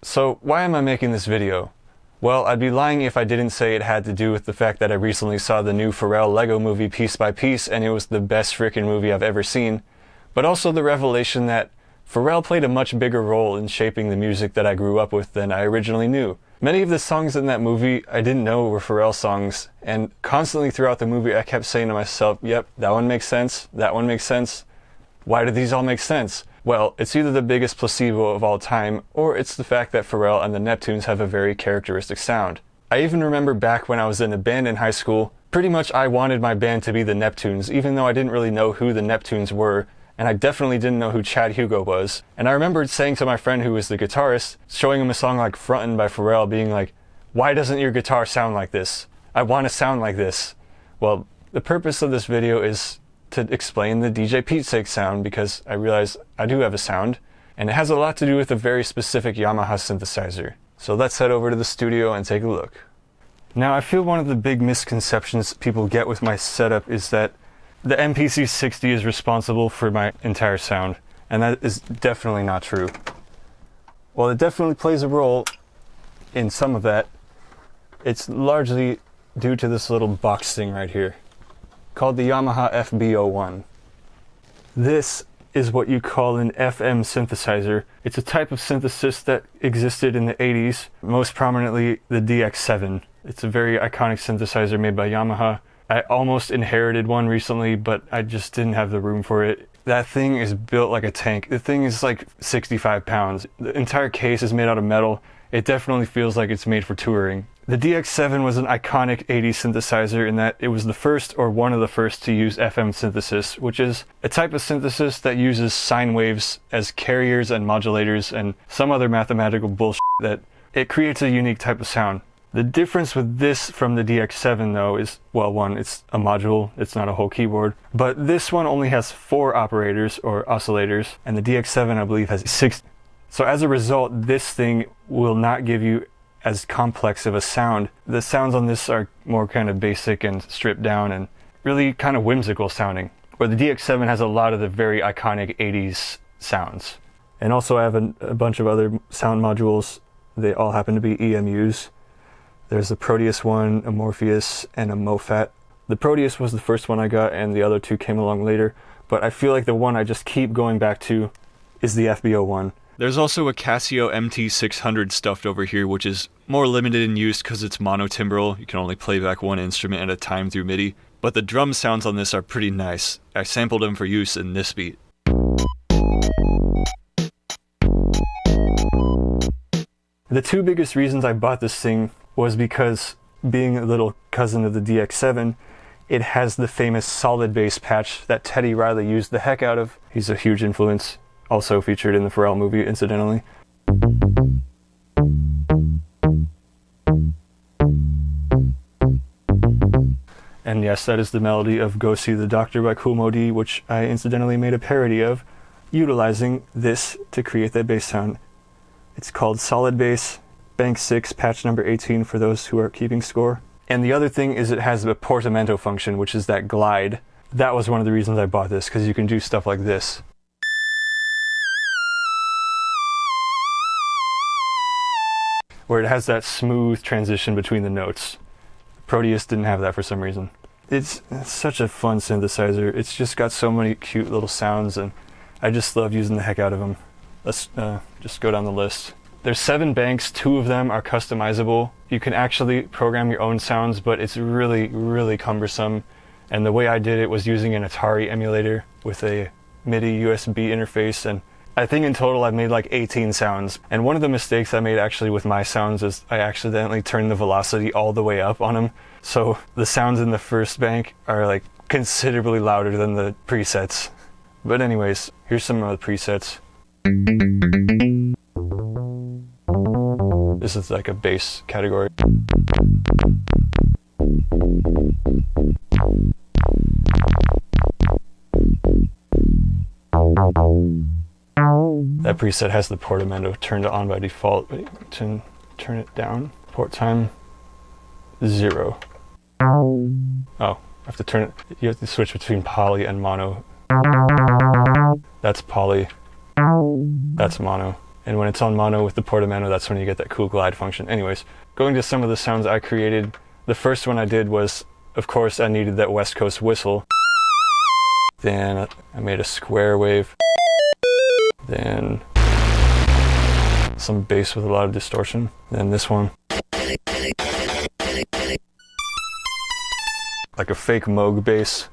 So why am I making this video? Well, I'd be lying if I didn't say it had to do with the fact that I recently saw the new Pharrell Lego movie Piece by Piece and it was the best freaking movie I've ever seen, but also the revelation that Pharrell played a much bigger role in shaping the music that I grew up with than I originally knew. Many of the songs in that movie I didn't know were Pharrell songs, and constantly throughout the movie I kept saying to myself, yep, that one makes sense, that one makes sense. Why do these all make sense? Well, it's either the biggest placebo of all time, or it's the fact that Pharrell and the Neptunes have a very characteristic sound. I even remember back when I was in a band in high school, pretty much I wanted my band to be the Neptunes, even though I didn't really know who the Neptunes were, and I definitely didn't know who Chad Hugo was. And I remembered saying to my friend who was the guitarist, showing him a song like Frontin' by Pharrell, being like, why doesn't your guitar sound like this? I want to sound like this. Well, the purpose of this video is to explain the DJ Petesake sound, because I realize I do have a sound, and it has a lot to do with a very specific Yamaha synthesizer. So let's head over to the studio and take a look. Now, I feel one of the big misconceptions people get with my setup is that the MPC 60 is responsible for my entire sound, and that is definitely not true. While it definitely plays a role in some of that, it's largely due to this little box thing right here, called the Yamaha FB-01. This is what you call an FM synthesizer. It's a type of synthesis that existed in the 80s, most prominently the DX7. It's a very iconic synthesizer made by Yamaha. I almost inherited one recently, but I just didn't have the room for it. That thing is built like a tank. The thing is like 65 pounds. The entire case is made out of metal. It definitely feels like it's made for touring. The DX7 was an iconic 80s synthesizer in that it was the first or one of the first to use FM synthesis, which is a type of synthesis that uses sine waves as carriers and modulators and some other mathematical bullshit that it creates a unique type of sound. The difference with this from the DX7 though is, well, one, it's a module, it's not a whole keyboard, but this one only has 4 operators or oscillators, and the DX7 I believe has 6. So as a result, this thing will not give you as complex of a sound. The sounds on this are more kind of basic and stripped down and really kind of whimsical sounding, where the DX7 has a lot of the very iconic 80s sounds. And also I have a bunch of other sound modules. They all happen to be EMUs. There's a Proteus one, a Morpheus, and a MoFat. The Proteus was the first one I got, and the other 2 came along later, but I feel like the one I just keep going back to is the FB-01. There's also a Casio MT600 stuffed over here, which is more limited in use because it's monotimbral. You can only play back one instrument at a time through MIDI, but the drum sounds on this are pretty nice. I sampled them for use in this beat. The 2 biggest reasons I bought this thing was because, being a little cousin of the DX7, it has the famous solid bass patch that Teddy Riley used the heck out of. He's a huge influence, also featured in the Pharrell movie, incidentally. And yes, that is the melody of Go See the Doctor by Kool Moe Dee, which I incidentally made a parody of, utilizing this to create that bass sound. It's called Solid Bass, Bank 6, patch number 18 for those who are keeping score. And the other thing is it has a portamento function, which is that glide. That was one of the reasons I bought this, because you can do stuff like this. Where it has that smooth transition between the notes. Proteus didn't have that for some reason. It's such a fun synthesizer. It's just got so many cute little sounds, and I just love using the heck out of them. Let's just go down the list. There's 7 banks, 2 of them are customizable. You can actually program your own sounds, but it's really, really cumbersome. And the way I did it was using an Atari emulator with a MIDI USB interface, and I think in total I've made like 18 sounds. And one of the mistakes I made actually with my sounds is I accidentally turned the velocity all the way up on them. So the sounds in the first bank are like considerably louder than the presets. But anyways, here's some of the presets. This is like a bass category. That preset has the portamento turned on by default, but you can turn it down. Port time 0. Oh, I have to turn it. You have to switch between poly and mono. That's poly. That's mono. And when it's on mono with the portamento, that's when you get that cool glide function. Anyways, going to some of the sounds I created, the first one I did was, of course, I needed that West Coast whistle. Then I made a square wave. Then some bass with a lot of distortion. Then this one. Like a fake Moog bass.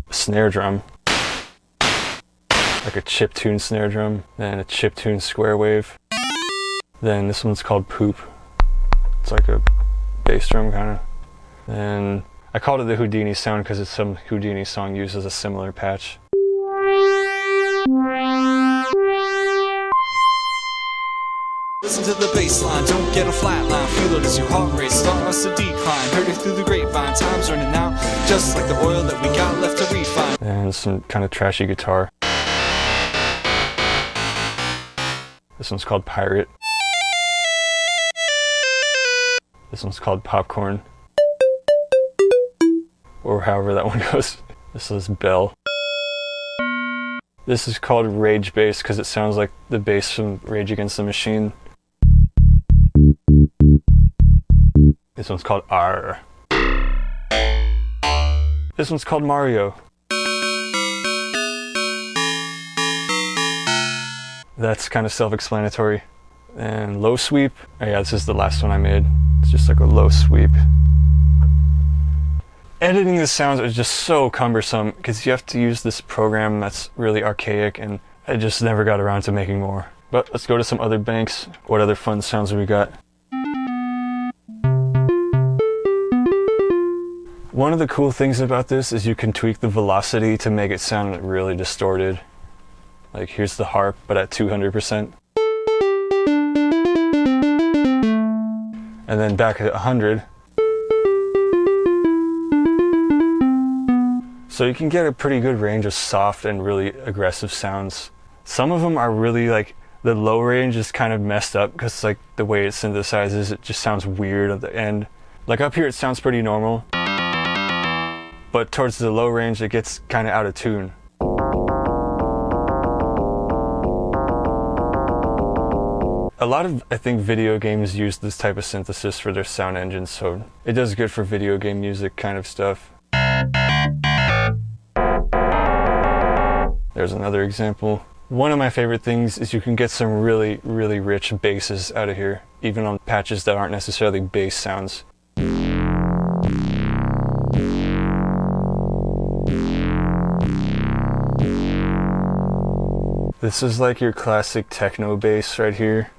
A snare drum. Like a chiptune snare drum. Then a chiptune square wave. Then this one's called Poop. It's like a bass drum kind of. Then I called it the Houdini sound because it's some Houdini song uses a similar patch. Listen to the bass line, don't get a flat line. Feel it as your heart rate starts to decline. Heard it through the grapevine, time's running out. Just like the oil that we got left to refine. And some kind of trashy guitar. This one's called Pirate. This one's called Popcorn. Or however that one goes. This is Bell. This is called Rage Bass because it sounds like the bass from Rage Against the Machine. This one's called R. This one's called Mario. That's kind of self-explanatory. And low sweep. Oh yeah, this is the last one I made. It's just like a low sweep. Editing the sounds is just so cumbersome because you have to use this program that's really archaic, and I just never got around to making more. But let's go to some other banks. What other fun sounds have we got? One of the cool things about this is you can tweak the velocity to make it sound really distorted. Like here's the harp, but at 200%. And then back at 100. So you can get a pretty good range of soft and really aggressive sounds. Some of them are really like, the low range is kind of messed up because like the way it synthesizes, it just sounds weird at the end. Like up here it sounds pretty normal, but towards the low range it gets kind of out of tune. A lot of, I think, video games use this type of synthesis for their sound engines, so it does good for video game music kind of stuff. There's another example. One of my favorite things is you can get some really, really rich basses out of here, even on patches that aren't necessarily bass sounds. This is like your classic techno bass right here.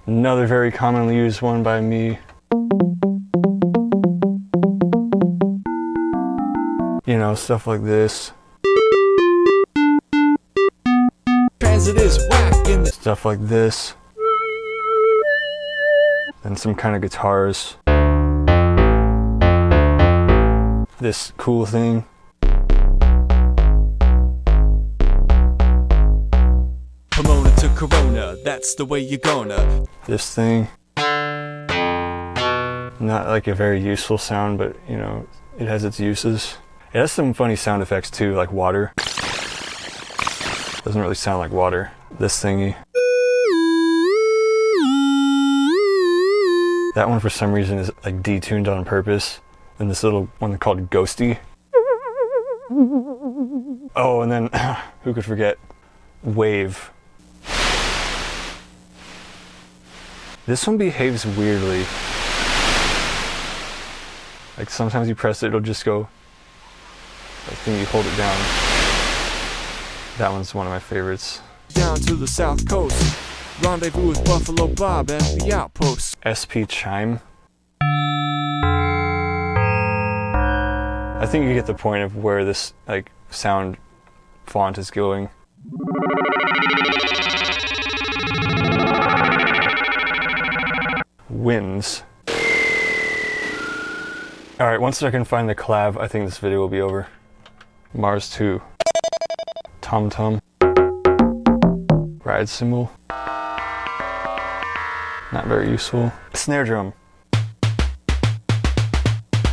Another very commonly used one by me. You know, stuff like this. Stuff like this. And some kind of guitars. This cool thing. Pomona to Corona, that's the way you're gonna. This thing. Not like a very useful sound, but you know, it has its uses. It has some funny sound effects too, like water. Doesn't really sound like water. This thingy. That one for some reason is like detuned on purpose. And this little one called Ghosty. Oh, and then who could forget? Wave. This one behaves weirdly. Like sometimes you press it, it'll just go. I think you hold it down. That one's one of my favorites. Down to the south coast. Rendezvous with Buffalo Bob at the outpost. SP Chime. I think you get the point of where this like sound font is going. Winds. Alright, once I can find the clav, I think this video will be over. Mars 2. Tom Tom. Ride cymbal. Not very useful. Snare drum.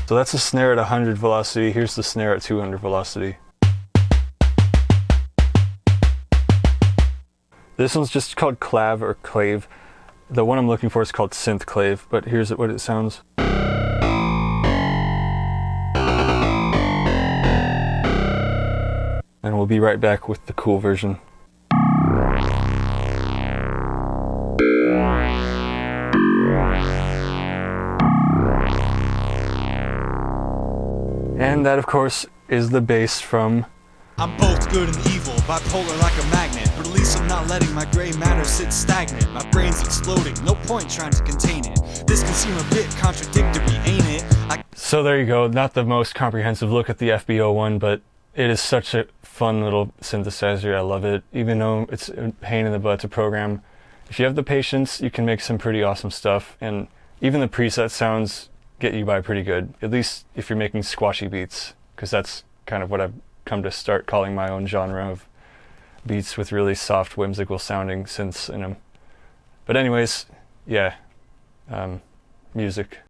So that's a snare at 100 velocity. Here's the snare at 200 velocity. This one's just called clav or clave. The one I'm looking for is called synth clave, but here's what it sounds. And we'll be right back with the cool version. And that, of course, is the bass from... I'm both good and evil, bipolar like a magnet, but at least I'm not letting my gray matter sit stagnant. My brain's exploding, no point trying to contain it. This can seem a bit contradictory, ain't it? So there you go, not the most comprehensive look at the FB-01, but it is such a fun little synthesizer. I love it, even though it's a pain in the butt to program. If you have the patience, you can make some pretty awesome stuff, and even the preset sounds get you by pretty good, at least if you're making squashy beats, because that's kind of what I've come to start calling my own genre of beats with really soft, whimsical sounding synths in them. But anyways, yeah, music.